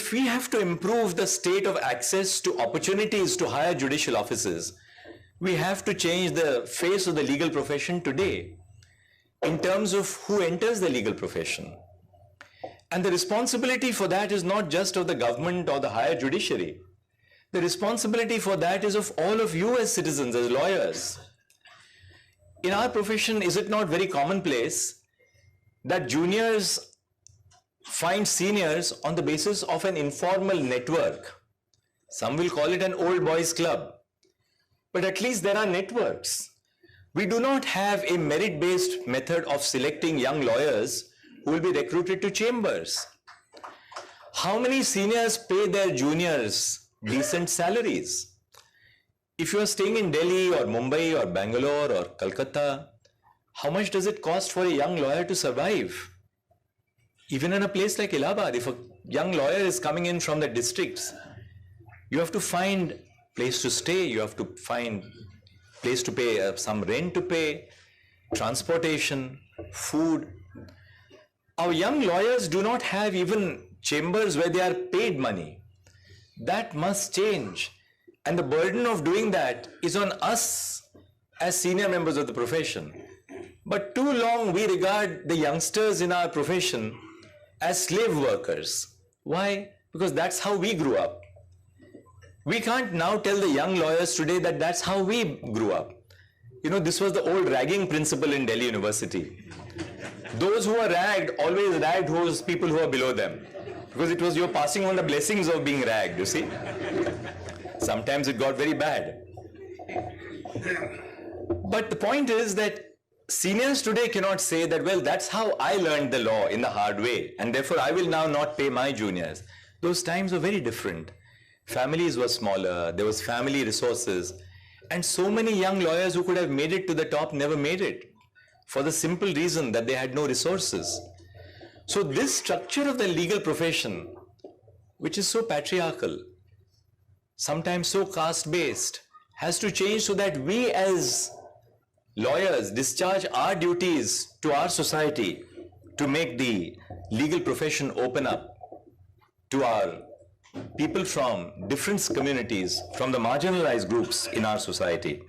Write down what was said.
if we have to improve the state of access to opportunities to higher judicial offices, we have to change the face of the legal profession today in terms of who enters the legal profession. And the responsibility for that is not just of the government or the higher judiciary. The responsibility for that is of all of you as citizens, as lawyers. In our profession, is it not very commonplace that juniors find seniors on the basis of an informal network? Some will call it an old boys club, but at least there are networks. We do not have a merit-based method of selecting young lawyers who will be recruited to chambers. How many seniors pay their juniors decent salaries? If you are staying in Delhi or Mumbai or Bangalore or Calcutta, how much does it cost for a young lawyer to survive? Even in a place like Allahabad, if a young lawyer is coming in from the districts, you have to find place to stay, you have to find place to pay, some rent to pay, transportation, food. Our young lawyers do not have even chambers where they are paid money. That must change. And the burden of doing that is on us as senior members of the profession. But too long we regard the youngsters in our profession as slave workers. Why? Because that's how we grew up. We can't now tell the young lawyers today that that's how we grew up. You know, this was the old ragging principle in Delhi University. Those who are ragged always ragged those people who are below them. Because it was you're passing on the blessings of being ragged, you see. Sometimes it got very bad. But the point is that seniors today cannot say that, well, that's how I learned the law in the hard way, and therefore I will now not pay my juniors. Those times were very different. Families were smaller, there was family resources, and so many young lawyers who could have made it to the top never made it, for the simple reason that they had no resources. So this structure of the legal profession, which is so patriarchal, sometimes so caste-based, has to change so that we as lawyers discharge our duties to our society to make the legal profession open up to our people from different communities, from the marginalized groups in our society.